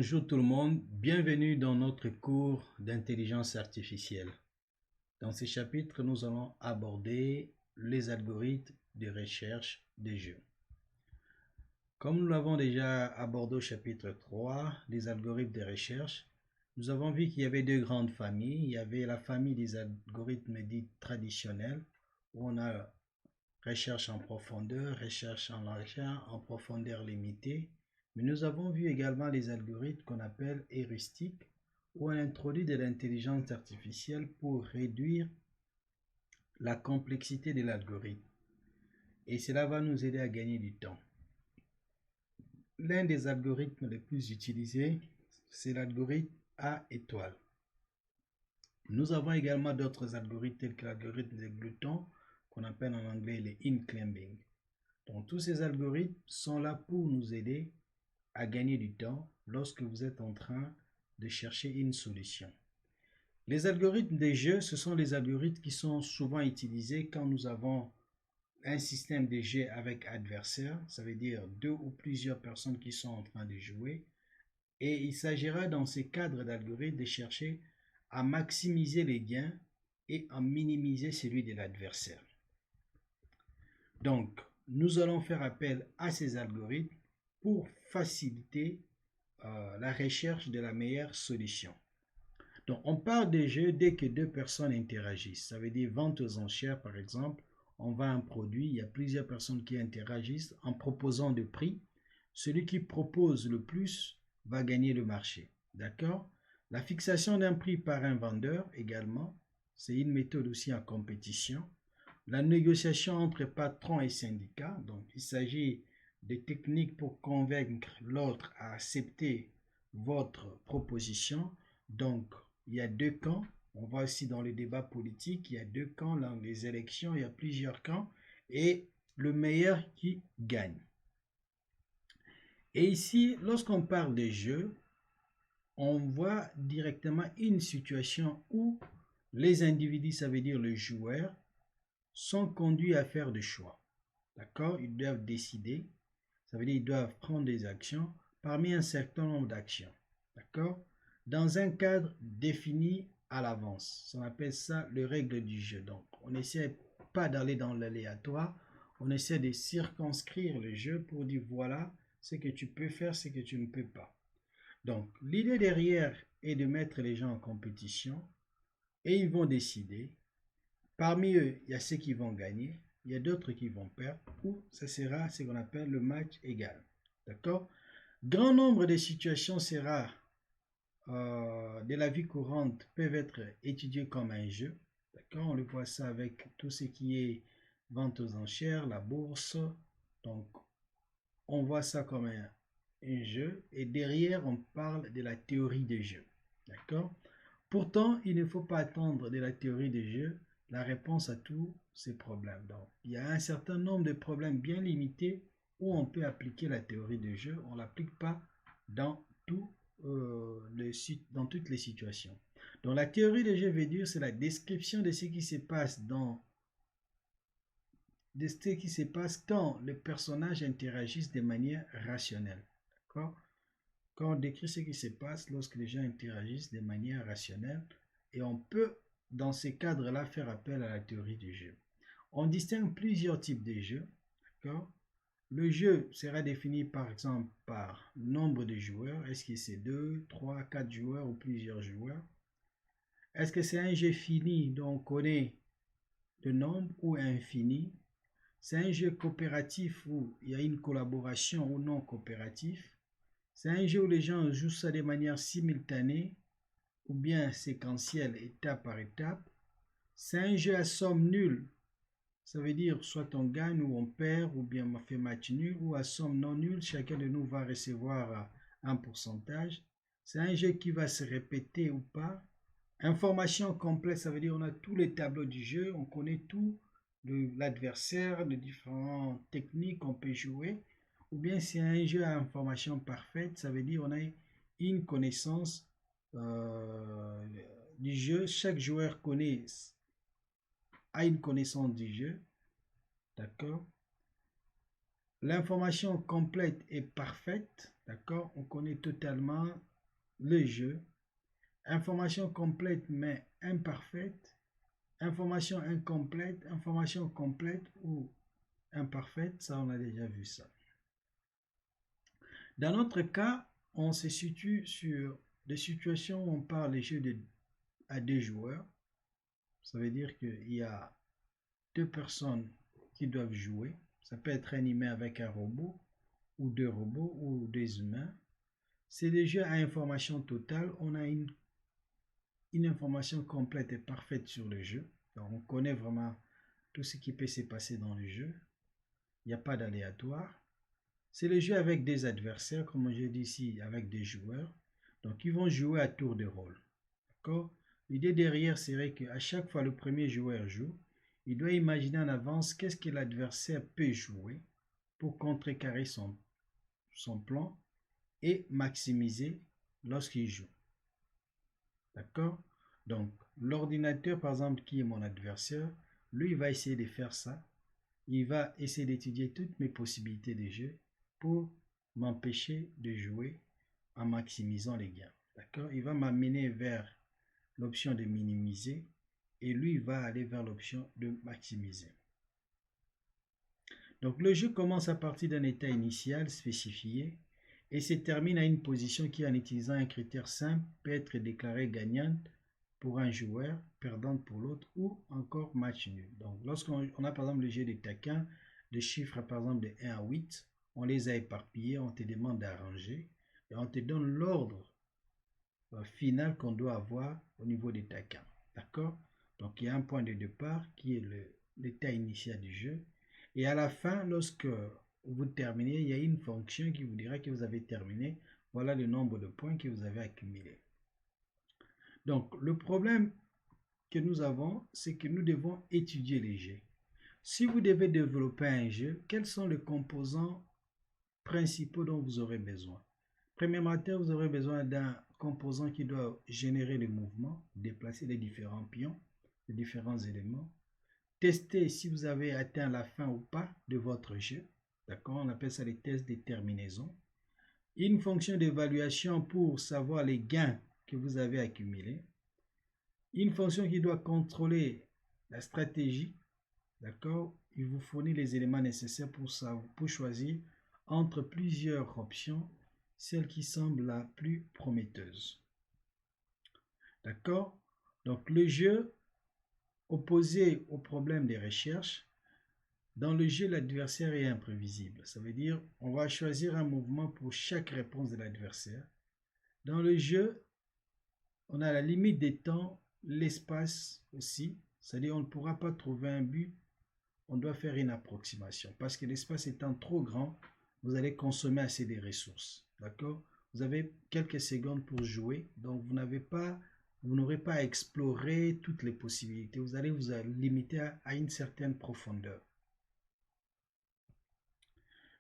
Bonjour tout le monde, bienvenue dans notre cours d'intelligence artificielle. Dans ce chapitre, nous allons aborder les algorithmes de recherche des jeux. Comme nous l'avons déjà abordé au chapitre 3, les algorithmes de recherche, nous avons vu qu'il y avait deux grandes familles. Il y avait la famille des algorithmes dits traditionnels, où on a recherche en profondeur, recherche en largeur, en profondeur limitée. Mais nous avons vu également les algorithmes qu'on appelle heuristiques, où on introduit de l'intelligence artificielle pour réduire la complexité de l'algorithme. Et cela va nous aider à gagner du temps. L'un des algorithmes les plus utilisés, c'est l'algorithme A étoile. Nous avons également d'autres algorithmes tels que l'algorithme des glutons, qu'on appelle en anglais les in-climbing. Donc tous ces algorithmes sont là pour nous aider à gagner du temps lorsque vous êtes en train de chercher une solution. Les algorithmes des jeux, ce sont les algorithmes qui sont souvent utilisés quand nous avons un système de jeu avec adversaires, ça veut dire deux ou plusieurs personnes qui sont en train de jouer, et il s'agira dans ces cadres d'algorithmes de chercher à maximiser les gains et à minimiser celui de l'adversaire. Donc, nous allons faire appel à ces algorithmes pour faciliter la recherche de la meilleure solution. Donc, on parle de jeu dès que deux personnes interagissent. Ça veut dire vente aux enchères, par exemple. On vend un produit, il y a plusieurs personnes qui interagissent en proposant de prix. Celui qui propose le plus va gagner le marché. D'accord? La fixation d'un prix par un vendeur également, c'est une méthode aussi en compétition. La négociation entre patrons et syndicats, donc il s'agit de techniques pour convaincre l'autre à accepter votre proposition. Donc, il y a deux camps. On voit aussi dans les débats politiques, il y a deux camps. Dans les élections, il y a plusieurs camps. Et le meilleur qui gagne. Et ici, lorsqu'on parle des jeux, on voit directement une situation où les individus, ça veut dire les joueurs, sont conduits à faire des choix. D'accord? Ils doivent décider. Ça veut dire qu'ils doivent prendre des actions parmi un certain nombre d'actions. D'accord? Dans un cadre défini à l'avance. On appelle ça les règles du jeu. Donc, on n'essaie pas d'aller dans l'aléatoire. On essaie de circonscrire le jeu pour dire voilà ce que tu peux faire, ce que tu ne peux pas. Donc, l'idée derrière est de mettre les gens en compétition et ils vont décider. Parmi eux, il y a ceux qui vont gagner, il y a d'autres qui vont perdre, ou ce sera ce qu'on appelle le match égal. D'accord? Grand nombre de situations sera de la vie courante peuvent être étudiées comme un jeu. D'accord? On le voit ça avec tout ce qui est vente aux enchères, la bourse. Donc, on voit ça comme un jeu. Et derrière, on parle de la théorie des jeux. D'accord? Pourtant, il ne faut pas attendre de la théorie des jeux la réponse à tous ces problèmes. Donc, il y a un certain nombre de problèmes bien limités où on peut appliquer la théorie des jeux. On ne l'applique pas dans dans toutes les situations. Donc, la théorie des jeux veut dire c'est la description de ce qui se passe quand les personnages interagissent de manière rationnelle. D'accord? Quand on décrit ce qui se passe lorsque les gens interagissent de manière rationnelle, et on peut, dans ces cadres-là, faire appel à la théorie du jeu. On distingue plusieurs types de jeux. D'accord? Le jeu sera défini par exemple par nombre de joueurs. Est-ce que c'est 2, 3, 4 joueurs ou plusieurs joueurs? Est-ce que c'est un jeu fini dont on connaît le nombre ou infini? C'est un jeu coopératif où il y a une collaboration ou non coopératif? C'est un jeu où les gens jouent ça de manière simultanée ou bien séquentielle, étape par étape. C'est un jeu à somme nulle. Ça veut dire soit on gagne ou on perd ou bien on fait match nul, ou à somme non nulle, chacun de nous va recevoir un pourcentage. C'est un jeu qui va se répéter ou pas. Information complète, ça veut dire on a tous les tableaux du jeu, on connaît tout de l'adversaire, de différentes techniques qu'on peut jouer. Ou bien c'est un jeu à information parfaite, ça veut dire on a une connaissance du jeu. Chaque joueur a une connaissance du jeu. D'accord? L'information complète est parfaite. D'accord? On connaît totalement le jeu, information complète mais imparfaite, information incomplète, information complète ou imparfaite, ça on a déjà vu ça. Dans notre cas, on se situe sur des situations où on parle des jeux à 2 joueurs. Ça veut dire qu'il y a 2 personnes qui doivent jouer. Ça peut être animé avec un robot ou 2 robots ou 2 humains. C'est des jeux à information totale. On a une information complète et parfaite sur le jeu. Donc on connaît vraiment tout ce qui peut se passer dans le jeu. Il n'y a pas d'aléatoire. C'est le jeu avec des adversaires, comme je dis ici, avec des joueurs. Donc ils vont jouer à tour de rôle. D'accord? L'idée derrière serait qu'à chaque fois le premier joueur joue, il doit imaginer en avance qu'est-ce que l'adversaire peut jouer pour contrecarrer son plan et maximiser lorsqu'il joue. D'accord? Donc, l'ordinateur, par exemple, qui est mon adversaire, lui, il va essayer de faire ça. Il va essayer d'étudier toutes mes possibilités de jeu pour m'empêcher de jouer en maximisant les gains. D'accord? Il va m'amener vers l'option de minimiser et lui, il va aller vers l'option de maximiser. Donc, le jeu commence à partir d'un état initial spécifié et se termine à une position qui, en utilisant un critère simple, peut être déclarée gagnante pour un joueur, perdante pour l'autre ou encore match nul. Donc, lorsqu'on a par exemple le jeu des taquins, de chiffres par exemple de 1 à 8, on les a éparpillés, on te demande d'arranger et on te donne l'ordre final qu'on doit avoir au niveau des taquins. D'accord? Donc, il y a un point de départ qui est l'état initial du jeu. Et à la fin, lorsque vous terminez, il y a une fonction qui vous dira que vous avez terminé. Voilà le nombre de points que vous avez accumulés. Donc, le problème que nous avons, c'est que nous devons étudier les jeux. Si vous devez développer un jeu, quels sont les composants principaux dont vous aurez besoin? Premièrement, vous aurez besoin d'un composant qui doit générer le mouvement, déplacer les différents pions, les différents éléments. Tester si vous avez atteint la fin ou pas de votre jeu. D'accord? On appelle ça les tests de terminaison. Une fonction d'évaluation pour savoir les gains que vous avez accumulés. Une fonction qui doit contrôler la stratégie. D'accord? Il vous fournit les éléments nécessaires pour choisir entre plusieurs options, celle qui semble la plus prometteuse. D'accord? Donc le jeu, opposé au problème des recherches, dans le jeu, l'adversaire est imprévisible. Ça veut dire on va choisir un mouvement pour chaque réponse de l'adversaire. Dans le jeu, on a la limite des temps, l'espace aussi. C'est-à-dire on ne pourra pas trouver un but, on doit faire une approximation. Parce que l'espace étant trop grand, vous allez consommer assez de ressources. D'accord? Vous avez quelques secondes pour jouer, donc vous n'aurez pas à explorer toutes les possibilités. Vous allez vous limiter à une certaine profondeur.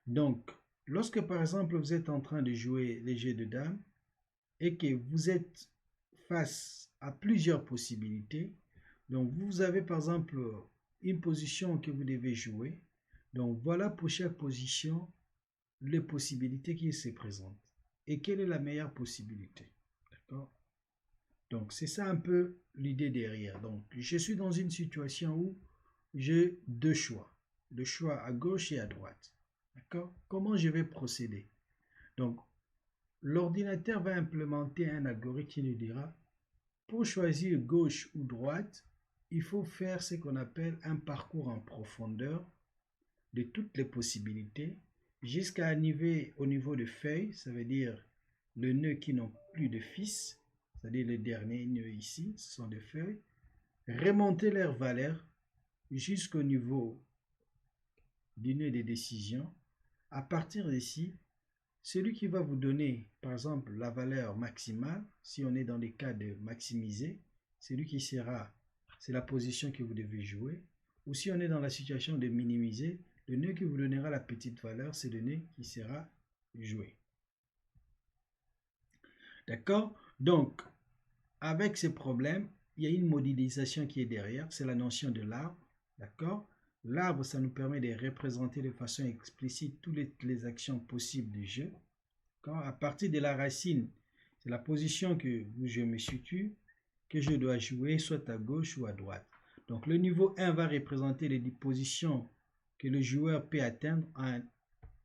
Donc, lorsque par exemple vous êtes en train de jouer les jeux de dames et que vous êtes face à plusieurs possibilités, donc vous avez par exemple une position que vous devez jouer. Donc voilà pour chaque position les possibilités qui se présentent. Et quelle est la meilleure possibilité? D'accord? Donc c'est ça un peu l'idée derrière. Donc je suis dans une situation où j'ai 2 choix. Le choix à gauche et à droite. D'accord? Comment je vais procéder? Donc, l'ordinateur va implémenter un algorithme qui nous dira, pour choisir gauche ou droite, il faut faire ce qu'on appelle un parcours en profondeur de toutes les possibilités jusqu'à arriver au niveau de feuilles, ça veut dire le nœud qui n'ont plus de fils, c'est-à-dire les derniers nœuds ici, ce sont des feuilles, remonter leur valeur jusqu'au niveau du nœud de décision. À partir d'ici, celui qui va vous donner, par exemple, la valeur maximale, si on est dans les cas de maximiser, celui qui sera, c'est la position que vous devez jouer. Ou si on est dans la situation de minimiser, le nœud qui vous donnera la petite valeur, c'est le nœud qui sera joué. D'accord? Donc, avec ces problèmes, il y a une modélisation qui est derrière, c'est la notion de l'arbre. D'accord? L'arbre, ça nous permet de représenter de façon explicite toutes les actions possibles du jeu. À partir de la racine, C'est la position où je me situe, que je dois jouer soit à gauche ou à droite. Donc le niveau 1 va représenter les positions que le joueur peut atteindre à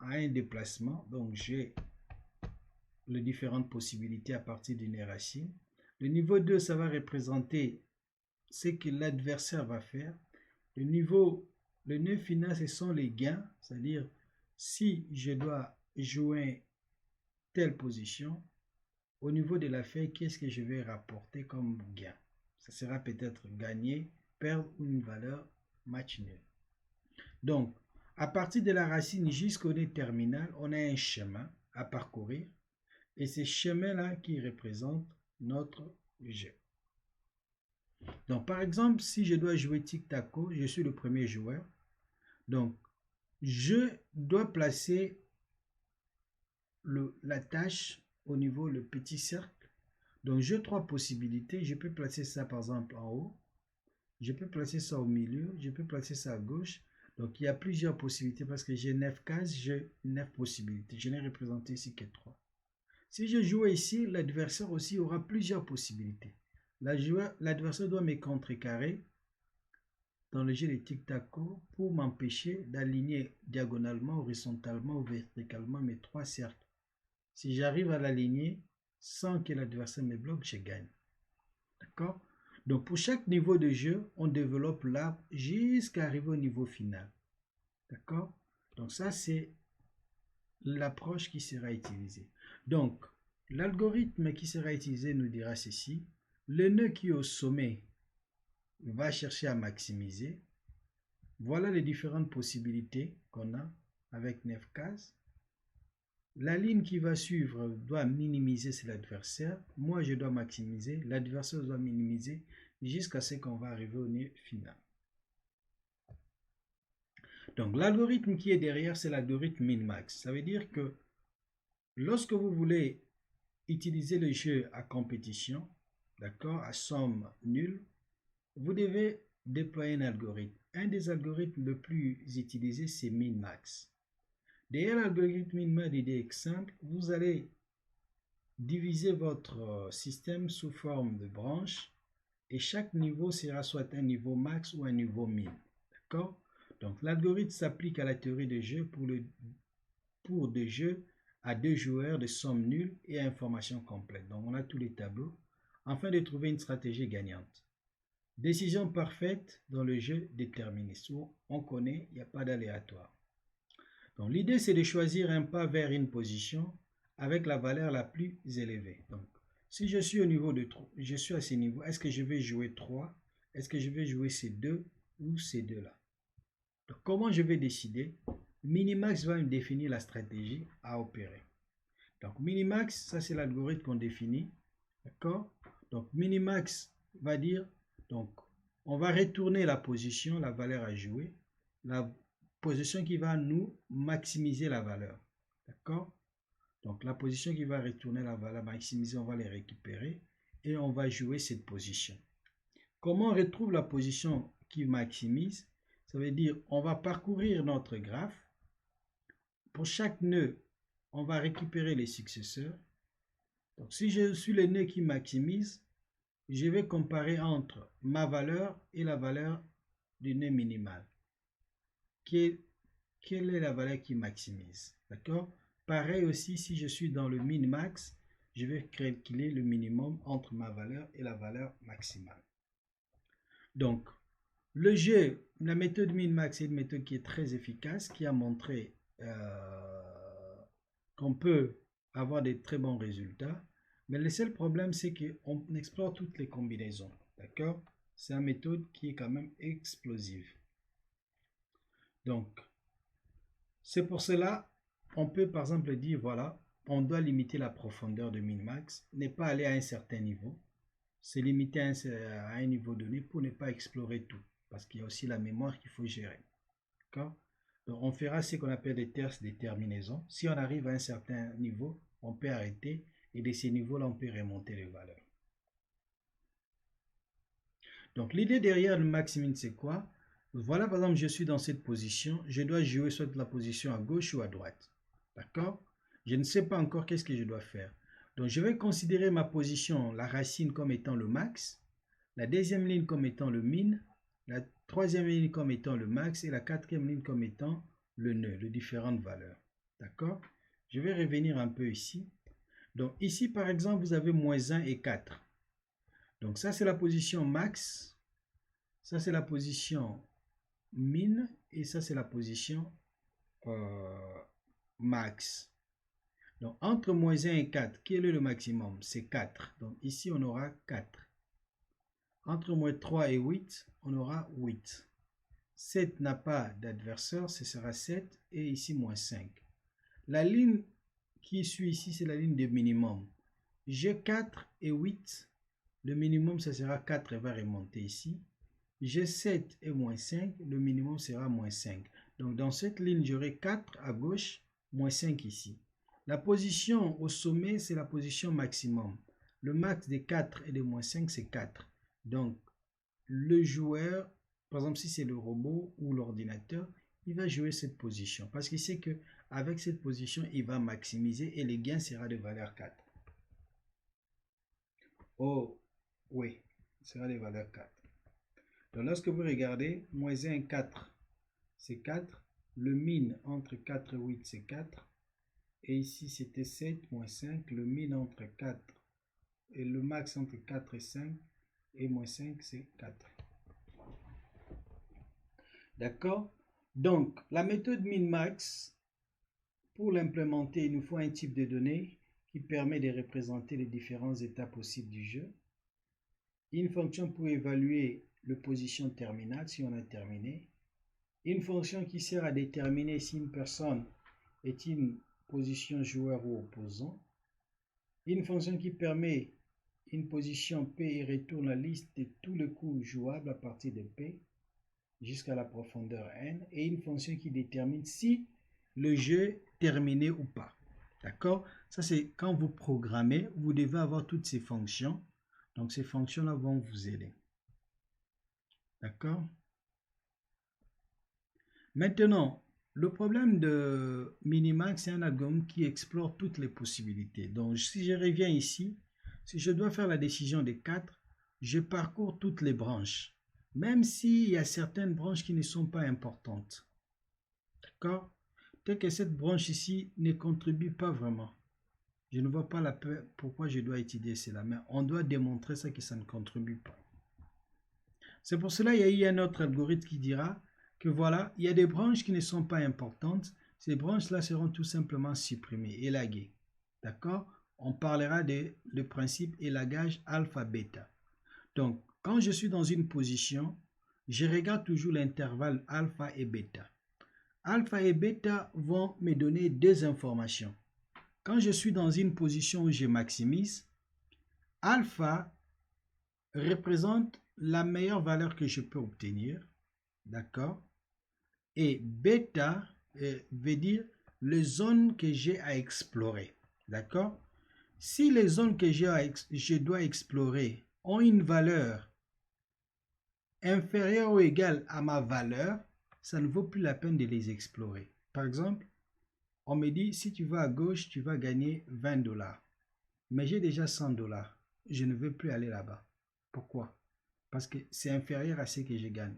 un déplacement. Donc j'ai les différentes possibilités à partir d'une racine. Le niveau 2, ça va représenter ce que l'adversaire va faire. Le nœud final, ce sont les gains, c'est-à-dire si je dois jouer telle position, au niveau de la feuille, qu'est-ce que je vais rapporter comme gain? Ça sera peut-être gagner, perdre ou une valeur match nul. Donc, à partir de la racine jusqu'au nœud terminal, on a un chemin à parcourir. Et c'est ce chemin-là qui représente notre jeu. Donc, par exemple, si je dois jouer tic-tac-toe, je suis le premier joueur. Donc, je dois placer la tâche au niveau le petit cercle. Donc, j'ai trois possibilités. Je peux placer ça, par exemple, en haut. Je peux placer ça au milieu. Je peux placer ça à gauche. Donc, il y a plusieurs possibilités parce que j'ai 9 cases, j'ai 9 possibilités. Je n'ai représenté ici que 3. Si je joue ici, l'adversaire aussi aura plusieurs possibilités. L'adversaire doit me contrecarrer dans le jeu de tic-tac-toe pour m'empêcher d'aligner diagonalement, horizontalement ou verticalement mes 3 cercles. Si j'arrive à l'aligner sans que l'adversaire me bloque, je gagne. D'accord? Donc pour chaque niveau de jeu, on développe l'arbre jusqu'à arriver au niveau final. D'accord? Donc ça, c'est l'approche qui sera utilisée. Donc, l'algorithme qui sera utilisé nous dira ceci. Le nœud qui est au sommet va chercher à maximiser. Voilà les différentes possibilités qu'on a avec 9 cases. La ligne qui va suivre doit minimiser, c'est l'adversaire. Moi, je dois maximiser. L'adversaire doit minimiser jusqu'à ce qu'on va arriver au nœud final. Donc, l'algorithme qui est derrière, c'est l'algorithme min-max. Ça veut dire que lorsque vous voulez utiliser le jeu à compétition, d'accord, à somme nulle, vous devez déployer un algorithme. Un des algorithmes les plus utilisés, c'est min-max. Derrière l'algorithme min-max, l'idée est simple. Vous allez diviser votre système sous forme de branches et chaque niveau sera soit un niveau max ou un niveau min. D'accord? Donc, l'algorithme s'applique à la théorie de jeu pour des jeux à 2 joueurs de somme nulle et information complète. Donc, on a tous les tableaux afin de trouver une stratégie gagnante. Décision parfaite dans le jeu déterministe où on connaît, il n'y a pas d'aléatoire. Donc, l'idée, c'est de choisir un pas vers une position avec la valeur la plus élevée. Donc, si je suis au niveau de 3, je suis à ce niveau, est-ce que je vais jouer 3? Est-ce que je vais jouer ces 2 ou ces 2-là? Donc, comment je vais décider? Minimax va me définir la stratégie à opérer. Donc, Minimax, ça c'est l'algorithme qu'on définit. D'accord? Donc, Minimax va dire, donc, on va retourner la position, la valeur à jouer, la position qui va nous maximiser la valeur. D'accord? Donc, la position qui va retourner la valeur maximisée, on va les récupérer et on va jouer cette position. Comment on retrouve la position qui maximise? Ça veut dire, on va parcourir notre graphe. Pour chaque nœud, on va récupérer les successeurs. Donc, si je suis le nœud qui maximise, je vais comparer entre ma valeur et la valeur du nœud minimal. Quelle est la valeur qui maximise? D'accord? Pareil aussi, si je suis dans le min-max, je vais calculer le minimum entre ma valeur et la valeur maximale. Donc, le jeu, la méthode min-max est une méthode qui est très efficace, qui a montré qu'on peut avoir des très bons résultats. Mais le seul problème, c'est qu'on explore toutes les combinaisons. D'accord? C'est une méthode qui est quand même explosive. Donc, c'est pour cela, on peut par exemple dire, voilà, on doit limiter la profondeur de min-max, ne pas aller à un certain niveau, se limiter à un niveau donné pour ne pas explorer tout. Parce qu'il y a aussi la mémoire qu'il faut gérer. D'accord? Donc, on fera ce qu'on appelle des terces de terminaison. Si on arrive à un certain niveau, on peut arrêter et de ces niveaux-là, on peut remonter les valeurs. Donc, l'idée derrière le max-min, c'est quoi? Voilà, par exemple, je suis dans cette position. Je dois jouer soit la position à gauche ou à droite. D'accord? Je ne sais pas encore qu'est-ce que je dois faire. Donc, je vais considérer ma position, la racine comme étant le max, la deuxième ligne comme étant le min, la troisième ligne comme étant le max et la quatrième ligne comme étant le nœud, les différentes valeurs. D'accord? Je vais revenir un peu ici. Donc, ici, par exemple, vous avez moins 1 et 4. Donc, ça, c'est la position max. Ça, c'est la position min. Et ça, c'est la position max. Donc, entre moins 1 et 4, quel est le maximum? C'est 4. Donc, ici, on aura 4. Entre moins 3 et 8, on aura 8. 7 n'a pas d'adversaire, ce sera 7. Et ici, moins 5. La ligne qui suit ici, c'est la ligne de minimum. J'ai 4 et 8. Le minimum, ça sera 4 et va remonter ici. J'ai 7 et moins 5. Le minimum sera moins 5. Donc, dans cette ligne, j'aurai 4 à gauche, moins 5 ici. La position au sommet, c'est la position maximum. Le max de 4 et de moins 5, c'est 4. Donc, le joueur, par exemple, si c'est le robot ou l'ordinateur, il va jouer cette position. Parce qu'il sait qu'avec cette position, il va maximiser et le gain sera de valeur 4. Oh, oui, ce sera de valeur 4. Donc, lorsque vous regardez, moins 1, 4, c'est 4. Le min entre 4 et 8, c'est 4. Et ici, c'était 7 moins 5. Le min entre 4 et le max entre 4 et 5. Et moins 5, c'est 4. D'accord? Donc, la méthode min-max, pour l'implémenter, il nous faut un type de données qui permet de représenter les différents états possibles du jeu. Une fonction pour évaluer le position terminale, si on a terminé. Une fonction qui sert à déterminer si une personne est une position joueur ou opposant. Une fonction qui permet une position P et retourne la liste de tous les coups jouables à partir de P jusqu'à la profondeur N. Et une fonction qui détermine si le jeu est terminé ou pas. D'accord? Ça, c'est quand vous programmez, vous devez avoir toutes ces fonctions. Donc, ces fonctions-là vont vous aider. D'accord? Maintenant, le problème de Minimax, c'est un algorithme qui explore toutes les possibilités. Donc, si je reviens ici, si je dois faire la décision des 4, je parcours toutes les branches. Même s'il y a certaines branches qui ne sont pas importantes. D'accord? Peut-être que cette branche ici ne contribue pas vraiment. Je ne vois pas pourquoi je dois étudier cela, mais on doit démontrer ça que ça ne contribue pas. C'est pour cela qu'il y a eu un autre algorithme qui dira que voilà, il y a des branches qui ne sont pas importantes. Ces branches-là seront tout simplement supprimées, élaguées. D'accord? On parlera le principe élagage alpha-bêta. Donc, quand je suis dans une position, je regarde toujours l'intervalle alpha et bêta. Alpha et bêta vont me donner deux informations. Quand je suis dans une position où je maximise, alpha représente la meilleure valeur que je peux obtenir. D'accord? Et bêta veut dire les zones que j'ai à explorer. D'accord? Si les zones que je dois explorer ont une valeur inférieure ou égale à ma valeur, ça ne vaut plus la peine de les explorer. Par exemple, on me dit si tu vas à gauche, tu vas gagner 20 $. Mais j'ai déjà 100 $. Je ne veux plus aller là-bas. Pourquoi? Parce que c'est inférieur à ce que je gagne.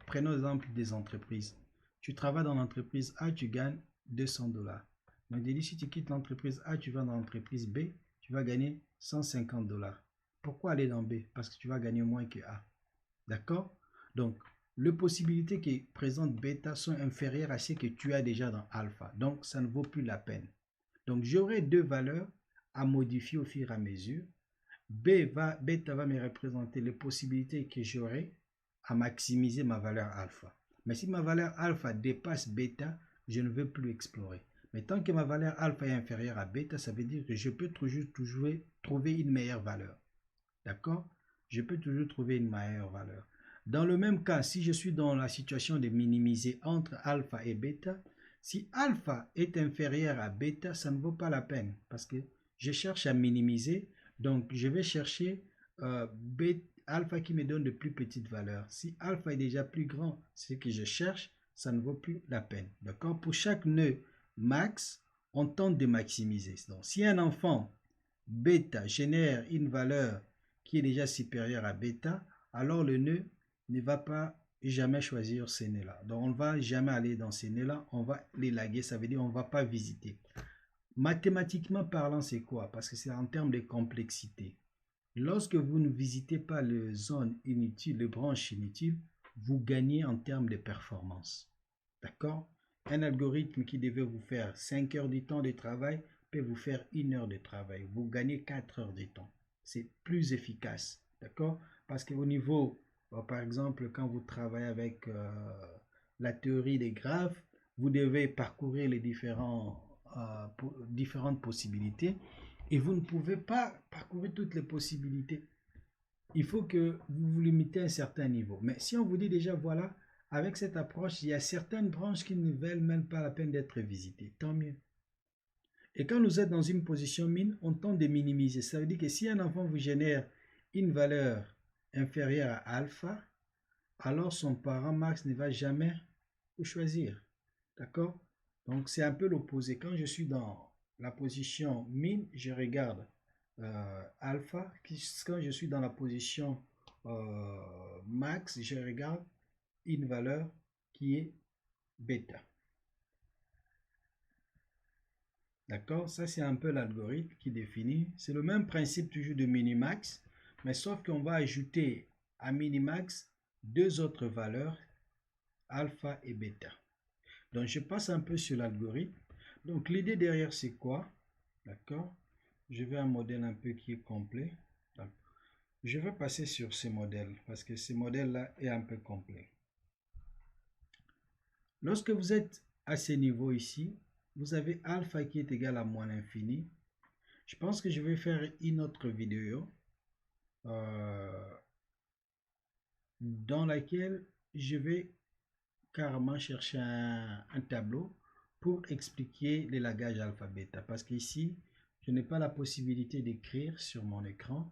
Prenons l'exemple des entreprises. Tu travailles dans l'entreprise A, tu gagnes 200 $. Donc, si tu quittes l'entreprise A, tu vas dans l'entreprise B, tu vas gagner 150 $. Pourquoi aller dans B? Parce que tu vas gagner moins que A. D'accord? Donc, les possibilités qui présentent bêta sont inférieures à ce que tu as déjà dans alpha. Donc, ça ne vaut plus la peine. Donc, j'aurai deux valeurs à modifier au fur et à mesure. Bêta va me représenter les possibilités que j'aurai à maximiser ma valeur alpha. Mais si ma valeur alpha dépasse bêta, je ne veux plus explorer. Mais tant que ma valeur alpha est inférieure à bêta, ça veut dire que je peux toujours trouver une meilleure valeur. D'accord? Je peux toujours trouver une meilleure valeur. Dans le même cas, si je suis dans la situation de minimiser entre alpha et bêta, si alpha est inférieur à bêta, ça ne vaut pas la peine parce que je cherche à minimiser. Donc, je vais chercher alpha qui me donne de plus petites valeurs. Si alpha est déjà plus grand, ce que je cherche, ça ne vaut plus la peine. D'accord? Pour chaque nœud max, on tente de maximiser. Donc, si un enfant bêta génère une valeur qui est déjà supérieure à bêta, alors le nœud ne va pas jamais choisir ces nœuds-là. Donc on ne va jamais aller dans ces nœuds-là, on va les laguer, ça veut dire on ne va pas visiter. Mathématiquement parlant, c'est quoi? Parce que c'est en termes de complexité. Lorsque vous ne visitez pas les zones inutiles, les branches inutiles, vous gagnez en termes de performance. D'accord? Un algorithme qui devait vous faire 5 heures de temps de travail peut vous faire 1 heure de travail. Vous gagnez 4 heures de temps. C'est plus efficace. D'accord? Parce qu'au niveau, par exemple, quand vous travaillez avec la théorie des graphes, vous devez parcourir les différentes possibilités et vous ne pouvez pas parcourir toutes les possibilités. Il faut que vous vous limitez à un certain niveau. Mais si on vous dit déjà, voilà, avec cette approche, il y a certaines branches qui ne valent même pas la peine d'être visitées. Tant mieux. Et quand nous êtes dans une position mine, on tente de minimiser. Ça veut dire que si un enfant vous génère une valeur inférieure à alpha, alors son parent max ne va jamais vous choisir. D'accord? Donc c'est un peu l'opposé. Quand je suis dans la position mine, je regarde alpha. Quand je suis dans la position max, je regarde une valeur qui est bêta. D'accord? Ça, c'est un peu l'algorithme qui définit. C'est le même principe toujours de minimax, mais sauf qu'on va ajouter à minimax deux autres valeurs, alpha et bêta. Donc, je passe un peu sur l'algorithme. Donc, l'idée derrière, c'est quoi? D'accord? Je veux un modèle un peu qui est complet. Donc, je vais passer sur ce modèle parce que ce modèle-là est un peu complet. Lorsque vous êtes à ce niveau ici, vous avez alpha qui est égal à moins l'infini. Je pense que je vais faire une autre vidéo dans laquelle je vais carrément chercher un tableau pour expliquer les lagages alpha-bêta. Parce qu'ici, je n'ai pas la possibilité d'écrire sur mon écran.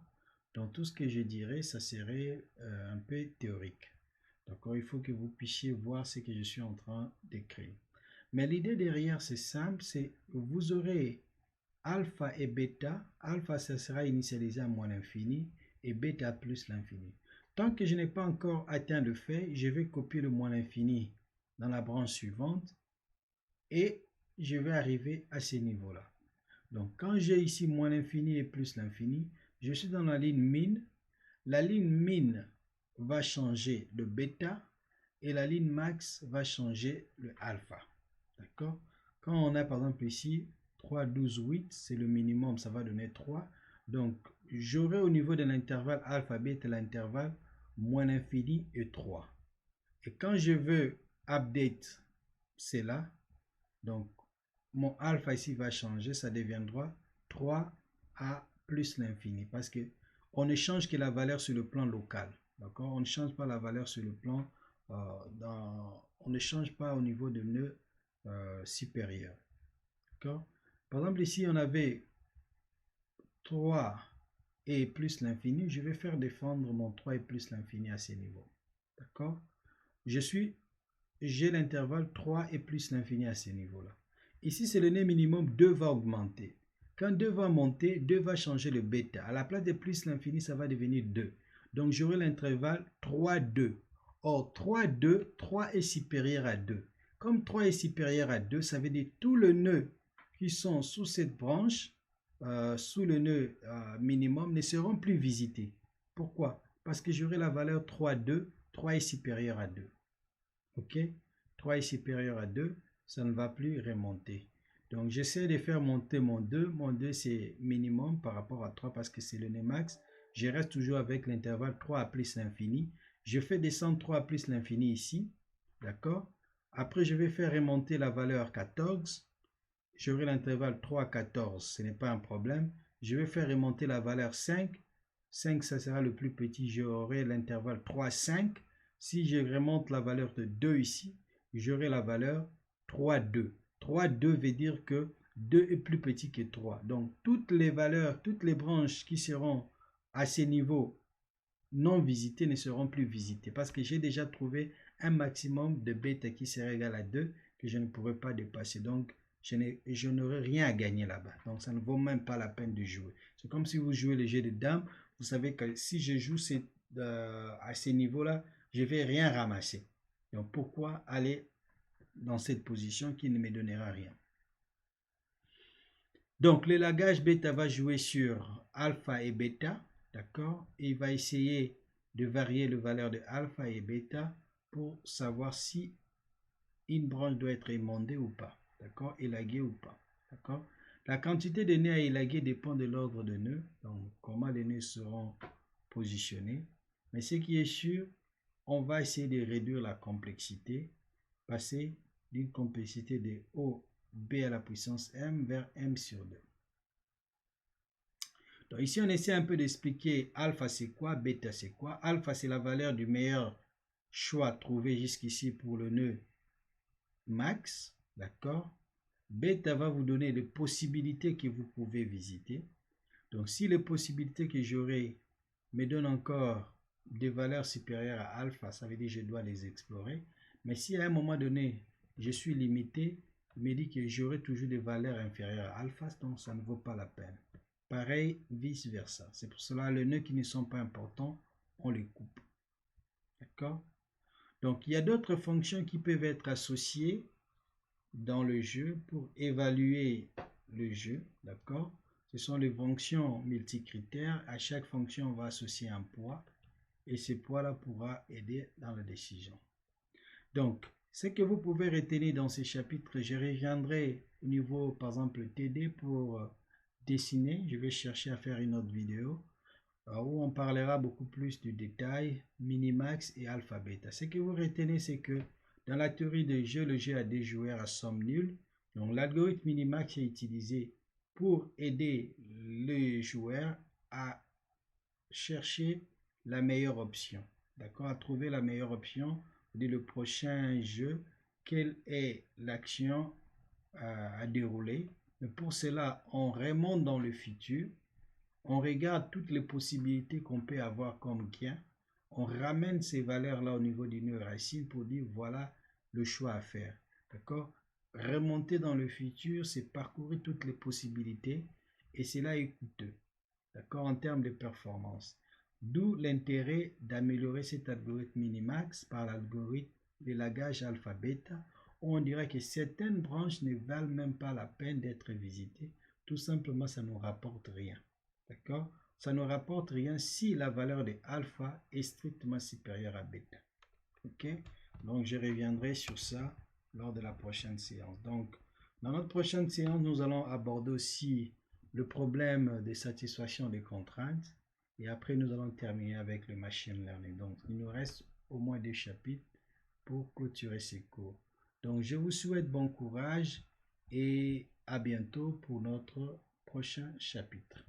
Donc tout ce que je dirais, ça serait un peu théorique. D'accord, il faut que vous puissiez voir ce que je suis en train d'écrire. Mais l'idée derrière, c'est simple, c'est vous aurez alpha et bêta. Alpha, ça sera initialisé à moins l'infini et bêta plus l'infini. Tant que je n'ai pas encore atteint le fait, je vais copier le moins l'infini dans la branche suivante et je vais arriver à ce niveau-là. Donc, quand j'ai ici moins l'infini et plus l'infini, je suis dans la ligne min. La ligne min va changer le bêta et la ligne max va changer le alpha. D'accord? Quand on a par exemple ici 3, 12, 8, c'est le minimum, ça va donner 3. Donc, j'aurai au niveau de l'intervalle alpha, bêta, l'intervalle moins l'infini et 3. Et quand je veux update cela, donc mon alpha ici va changer, ça deviendra 3 à plus l'infini parce que on ne change que la valeur sur le plan local. D'accord? On ne change pas la valeur sur le plan, on ne change pas au niveau de nœud supérieur. D'accord? Par exemple, ici, on avait 3 et plus l'infini. Je vais faire défendre mon 3 et plus l'infini à ce niveau. D'accord? J'ai l'intervalle 3 et plus l'infini à ce niveau-là. Ici, c'est le nœud minimum, 2 va augmenter. Quand 2 va monter, 2 va changer le bêta. À la place de plus l'infini, ça va devenir 2. Donc, j'aurai l'intervalle 3, 2. Or, 3, 2, 3 est supérieur à 2. Comme 3 est supérieur à 2, ça veut dire tous les nœuds qui sont sous cette branche, sous le nœud minimum, ne seront plus visités. Pourquoi? Parce que j'aurai la valeur 3, 2. 3 est supérieur à 2. Ok? 3 est supérieur à 2, ça ne va plus remonter. Donc, j'essaie de faire monter mon 2. Mon 2, c'est minimum par rapport à 3 parce que c'est le nœud max. Je reste toujours avec l'intervalle 3 à plus l'infini. Je fais descendre 3 à plus l'infini ici. D'accord? Après, je vais faire remonter la valeur 14. J'aurai l'intervalle 3 à 14. Ce n'est pas un problème. Je vais faire remonter la valeur 5. 5, ça sera le plus petit. J'aurai l'intervalle 3 à 5. Si je remonte la valeur de 2 ici, j'aurai la valeur 3, 2. 3, 2 veut dire que 2 est plus petit que 3. Donc, toutes les valeurs, toutes les branches qui seront à ces niveaux non visitées ne seront plus visitées parce que j'ai déjà trouvé un maximum de bêta qui serait égal à 2 que je ne pourrais pas dépasser. Donc, je n'aurai rien à gagner là-bas. Donc, ça ne vaut même pas la peine de jouer. C'est comme si vous jouez le jeu de dames. Vous savez que si je joue à ces niveaux-là, je ne vais rien ramasser. Donc, pourquoi aller dans cette position qui ne me donnera rien? Donc, le lagage bêta va jouer sur alpha et bêta, d'accord? Et il va essayer de varier le valeur de alpha et bêta pour savoir si une branche doit être émondée ou pas, d'accord? Élaguée ou pas, d'accord? La quantité de nœuds à élaguer dépend de l'ordre de nœuds, donc comment les nœuds seront positionnés. Mais ce qui est sûr, on va essayer de réduire la complexité, passer d'une complexité de OB à la puissance M vers M sur 2. Donc ici, on essaie un peu d'expliquer alpha c'est quoi, bêta c'est quoi. Alpha, c'est la valeur du meilleur choix trouvé jusqu'ici pour le nœud max, d'accord? Bêta va vous donner les possibilités que vous pouvez visiter. Donc si les possibilités que j'aurai me donnent encore des valeurs supérieures à alpha, ça veut dire que je dois les explorer. Mais si à un moment donné, je suis limité, il me dit que j'aurai toujours des valeurs inférieures à alpha, donc ça ne vaut pas la peine. Pareil, vice versa. C'est pour cela les nœuds qui ne sont pas importants, on les coupe. D'accord? Donc il y a d'autres fonctions qui peuvent être associées dans le jeu pour évaluer le jeu. D'accord? Ce sont les fonctions multicritères. À chaque fonction, on va associer un poids. Et ce poids-là pourra aider dans la décision. Donc, ce que vous pouvez retenir dans ces chapitres, je reviendrai au niveau, par exemple, TD pour dessiner. Je vais chercher à faire une autre vidéo où on parlera beaucoup plus du détail, minimax et alpha bêta. Ce que vous retenez, c'est que dans la théorie de jeu, le jeu a des joueurs à somme nulle. Donc, l'algorithme minimax est utilisé pour aider les joueurs à chercher la meilleure option. D'accord? À trouver la meilleure option. Dès le prochain jeu, quelle est l'action à dérouler. Mais pour cela, on remonte dans le futur. On regarde toutes les possibilités qu'on peut avoir comme gain. On ramène ces valeurs-là au niveau du nœud racine pour dire voilà le choix à faire. D'accord? Remonter dans le futur, c'est parcourir toutes les possibilités et cela est coûteux. D'accord? En termes de performance. D'où l'intérêt d'améliorer cet algorithme minimax par l'algorithme de lagage alpha-bêta, où on dirait que certaines branches ne valent même pas la peine d'être visitées. Tout simplement, ça ne nous rapporte rien. D'accord? Ça ne rapporte rien si la valeur de alpha est strictement supérieure à bêta. Ok? Donc, je reviendrai sur ça lors de la prochaine séance. Donc, dans notre prochaine séance, nous allons aborder aussi le problème de satisfaction des contraintes. Et après, nous allons terminer avec le machine learning. Donc, il nous reste au moins 2 chapitres pour clôturer ces cours. Donc, je vous souhaite bon courage et à bientôt pour notre prochain chapitre.